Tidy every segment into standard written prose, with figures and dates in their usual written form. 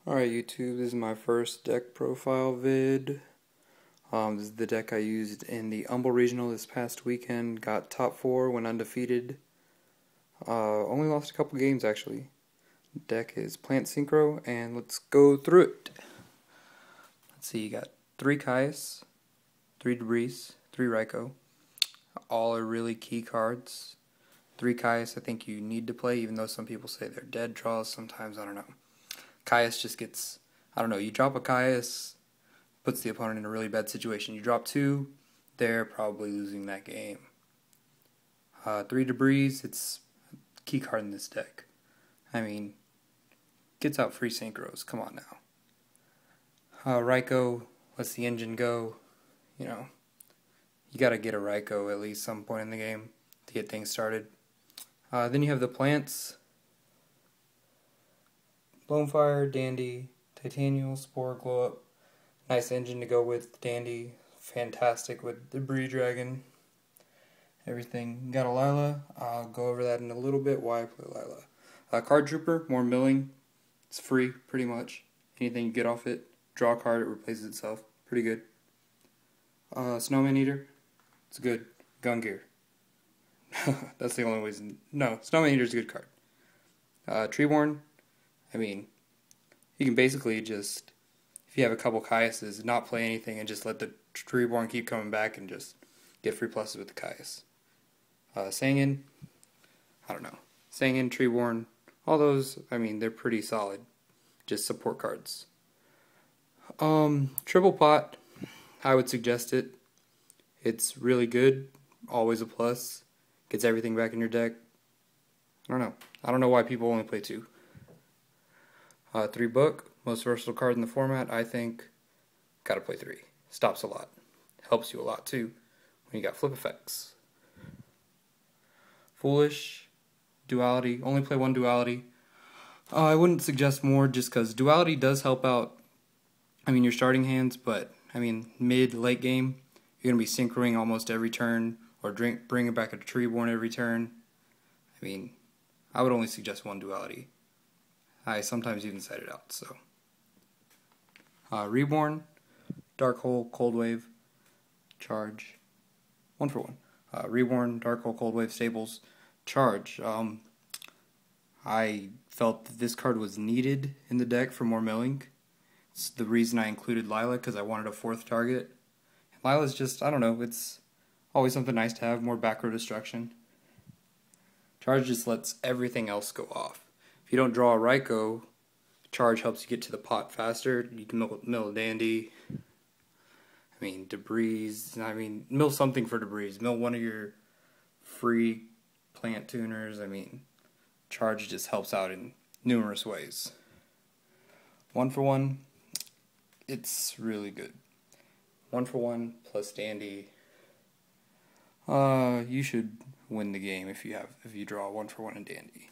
Alright YouTube, this is my first deck profile vid. This is the deck I used in the Humble Regional this past weekend. Got top 4, went undefeated. Only lost a couple games actually. The deck is Plant Synchro, and let's go through it. Let's see, you got 3 Caius, 3 Debris, 3 Ryko. All are really key cards. 3 Caius I think you need to play, even though some people say they're dead draws sometimes, I don't know. Caius just gets, I don't know, you drop a Caius, puts the opponent in a really bad situation. You drop 2, they're probably losing that game. 3 Debris, it's a key card in this deck. I mean, gets out free synchros, come on now. Ryko lets the engine go, you know. You gotta get a Ryko at least some point in the game to get things started. Then you have the plants. Lonefire, Dandy, Tytannial, Spore, Glow Up. Nice engine to go with Dandy. Fantastic with Debris Dragon. Everything. You got a Lyla. I'll go over that in a little bit. Why I play Lyla. Card Trooper, more milling. It's free, pretty much. Anything you get off it, draw a card, it replaces itself. Pretty good. Snowman Eater. It's good. Gun gear. That's the only reason. No, Snowman Eater is a good card. Treeborn. I mean, you can basically just, if you have a couple Caiuses, not play anything and just let the Treeborn keep coming back and just get free pluses with the Caius. Sangan, I don't know. Sangan, Treeborn, all those, I mean, they're pretty solid. Just support cards. Triple Pot, I would suggest it. It's really good, always a plus. Gets everything back in your deck. I don't know why people only play 2. 3 Book, most versatile card in the format, I think. Gotta play 3. Stops a lot. Helps you a lot too when you got flip effects. Foolish, Duality, only play 1 Duality. I wouldn't suggest more just because Duality does help out, I mean, your starting hands, but, I mean, mid, late game, you're going to be synchroing almost every turn, or bringing back a Treeborn every turn. I mean, I would only suggest 1 Duality. I sometimes even set it out, so. Reborn, Dark Hole, Cold Wave, Charge. 1 for 1. Reborn, Dark Hole, Cold Wave, Stables, Charge. I felt that this card was needed in the deck for more milling. It's the reason I included Lyla, because I wanted a 4th target. And Lyla's just, I don't know, it's always something nice to have, more back row destruction. Charge just lets everything else go off. If you don't draw a Ryko, Charge helps you get to the pot faster. You can mill a Dandy. I mean, Debris. I mean, mill something for Debris. Mill one of your free plant tuners. I mean, Charge just helps out in numerous ways. 1 for 1. It's really good. 1 for 1 plus Dandy. You should win the game if you draw 1 for 1 in Dandy.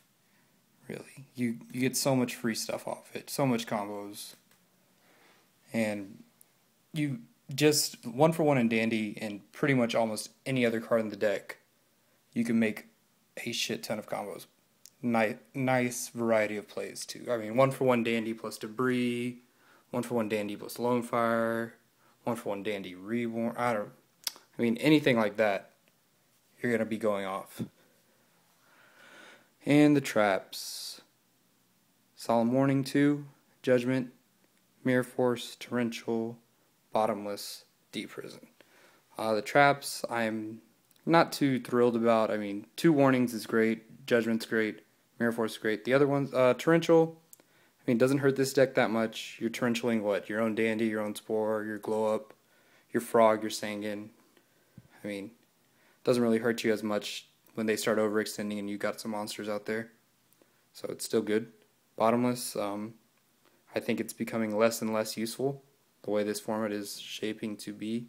Really, you get so much free stuff off it, so much combos, and you just 1 for 1 in Dandy and pretty much almost any other card in the deck, you can make a shit ton of combos. Nice variety of plays too. I mean, 1 for 1 Dandy plus Debris, 1 for 1 Dandy plus Lonefire, 1 for 1 Dandy Reborn. I mean, anything like that, you're gonna be going off. And the traps. Solemn Warning 2, Judgement, Mirror Force, Torrential, Bottomless, Deep Prison. The traps I'm not too thrilled about. I mean, 2 Warnings is great, Judgment's great, Mirror Force is great. The other ones, Torrential, I mean, doesn't hurt this deck that much. You're Torrentialing what? Your own Dandy, your own Spore, your Glow Up, your Frog, your Sangan. I mean, doesn't really hurt you as much when they start overextending and you got some monsters out there. So it's still good. Bottomless, I think it's becoming less and less useful, the way this format is shaping to be.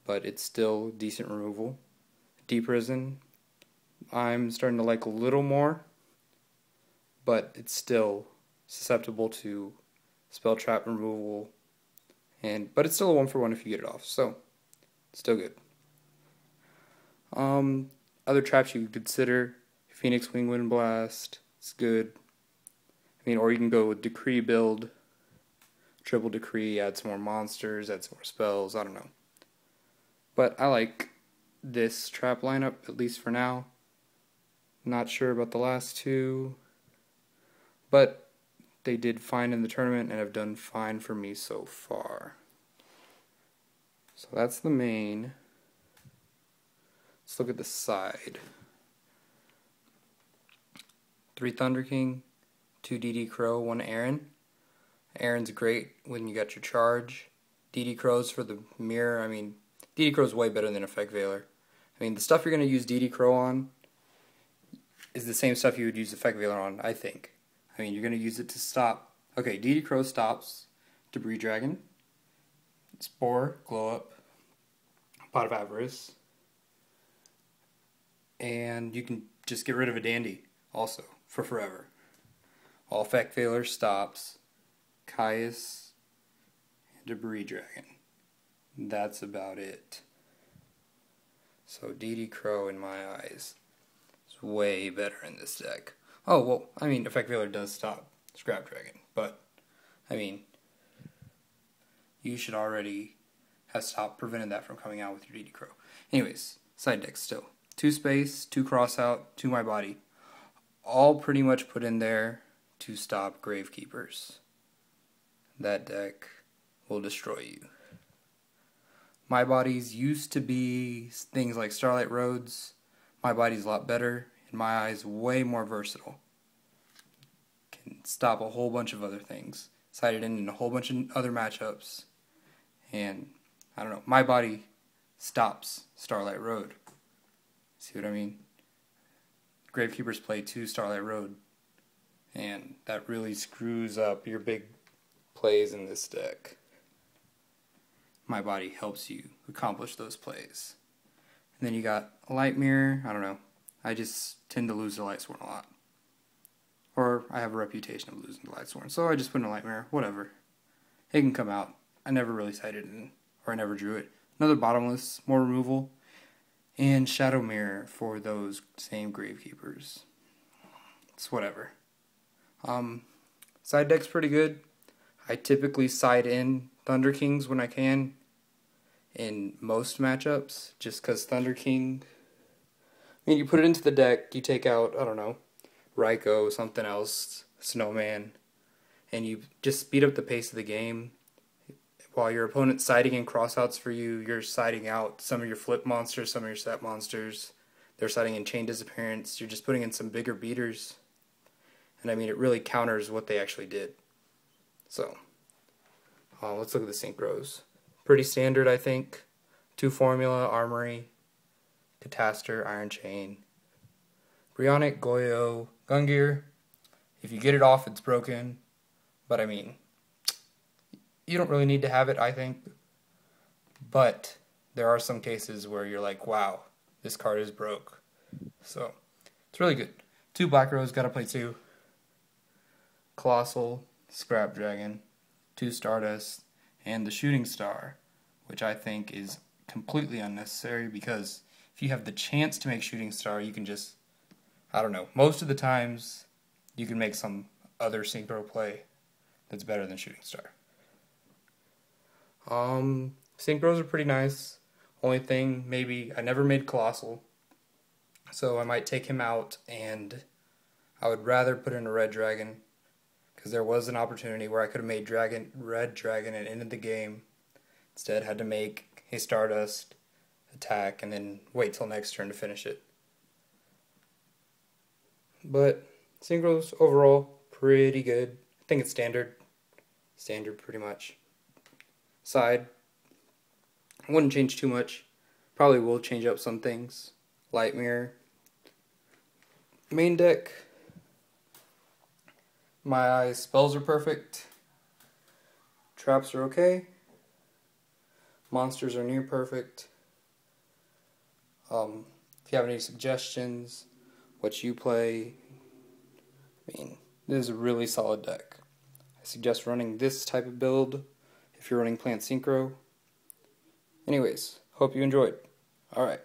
But it's still decent removal. Deep Prison, I'm starting to like a little more, but it's still susceptible to spell trap removal. But it's still a 1 for 1 if you get it off, so it's still good. Other traps you could consider, Phoenix Wing Wind Blast, it's good. I I mean, or you can go with Decree build, triple Decree, add some more monsters, add some more spells, I don't know. But I like this trap lineup, at least for now. Not sure about the last two, but they did fine in the tournament and have done fine for me so far. So that's the main. Let's look at the side. 3 Thunder King, 2 DD Crow, 1 Aaron. Aaron's great when you got your charge. DD Crow's for the mirror. I mean, DD Crow's way better than Effect Veiler. I mean, the stuff you're going to use DD Crow on is the same stuff you would use Effect Veiler on, I think. I mean, you're going to use it to stop. Okay, DD Crow stops Debris Dragon, Spore, Glow Up, Pot of Avarice, and you can just get rid of a Dandy also for forever. All Effect Veiler stops Caius and Debris Dragon. That's about it. So DD Crow, in my eyes, is way better in this deck. Oh, well, I mean, Effect Veiler does stop Scrap Dragon, but, I mean, you should already have stopped, prevented that from coming out with your DD Crow. Anyways, side deck still. 2 space, 2 cross out, 2 my body. All pretty much put in there to stop Gravekeepers. That deck will destroy you. My bodies used to be things like Starlight Roads. My body's a lot better. In my eyes, way more versatile. Can stop a whole bunch of other things. Sighted in a whole bunch of other matchups. And, I don't know, my body stops Starlight Road. See what I mean? Gravekeepers play 2 Starlight Road. And that really screws up your big plays in this deck. My body helps you accomplish those plays. And then you got a Light Mirror. I don't know. I just tend to lose the Lightsworn a lot. Or I have a reputation of losing the Lightsworn. So I just put in a Light Mirror. Whatever. It can come out. I never really sighted it, or I never drew it. Another Bottomless, more removal. And Shadow Mirror for those same Gravekeepers. It's whatever. Side deck's pretty good. I typically side in Thunder Kings when I can in most matchups, just because Thunder King, I mean, you put it into the deck, you take out, I don't know, Ryko, something else, Snowman, and you just speed up the pace of the game. While your opponent's siding in crossouts for you, you're siding out some of your flip monsters, some of your set monsters. They're siding in Chain Disappearance. You're just putting in some bigger beaters. And I mean, it really counters what they actually did. So, let's look at the synchros. Pretty standard, I think. 2 Formula, Armory, Cataster, Iron Chain, Brionic, Goyo, Gungear. If you get it off, it's broken. But I mean, you don't really need to have it, I think. But there are some cases where you're like, wow, this card is broke. So, it's really good. 2 Black Rose, gotta play 2. Colossal, Scrap Dragon, 2 Stardust, and the Shooting Star, which I think is completely unnecessary because if you have the chance to make Shooting Star, you can just, I don't know, most of the times you can make some other synchro play that's better than Shooting Star. Synchros are pretty nice. Only thing, maybe, I never made Colossal, so I might take him out, and I would rather put in a Red Dragon, because there was an opportunity where I could have made Red Dragon and ended the game. Instead, had to make a Stardust, attack, and then wait till next turn to finish it. But synchros overall pretty good. I think it's standard pretty much. Side, I wouldn't change too much. Probably will change up some things. Light Mirror. Main deck. My eyes, spells are perfect. Traps are okay. Monsters are near perfect. If you have any suggestions, what you play, I mean, this is a really solid deck. I suggest running this type of build if you're running Plant Synchro. Anyways, hope you enjoyed. Alright.